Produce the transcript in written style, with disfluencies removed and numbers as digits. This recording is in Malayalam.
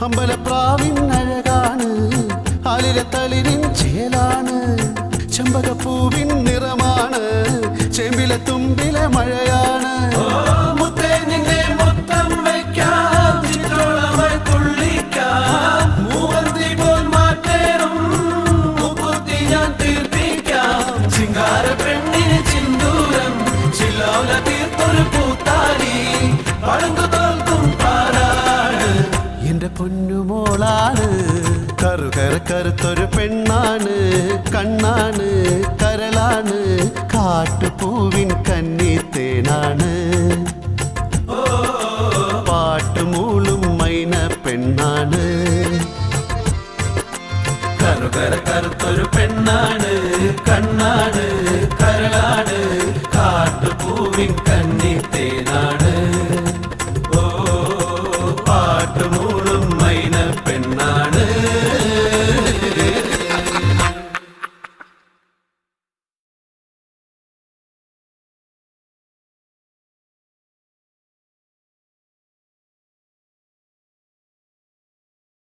അമ്പലപ്രാവിൻ അഴകാണ്, ആലിലെ തളിരിൻ ചേലാണ്, ചെമ്പകപ്പൂവിൻ നിറമാണ്, ചെമ്പിലെ തുമ്പിലെ മഴയാണ്. എന്റെ പൊന്നുമോളാണ്, കറുത്തൊരു പെണ്ണാണ്, കണ്ണാണ്, കരളാണ്, കാട്ടുപൂവിൻ കന്നിത്തേനാണ്, പാട്ടുമൂളും മൈന പെണ്ണാണ്. കറുത്തൊരു പെണ്ണാണ്, കണ്ണാണ്, കരളാണ്, കാട്ടുപൂവിൻ കന്നിത്തേനാണ്.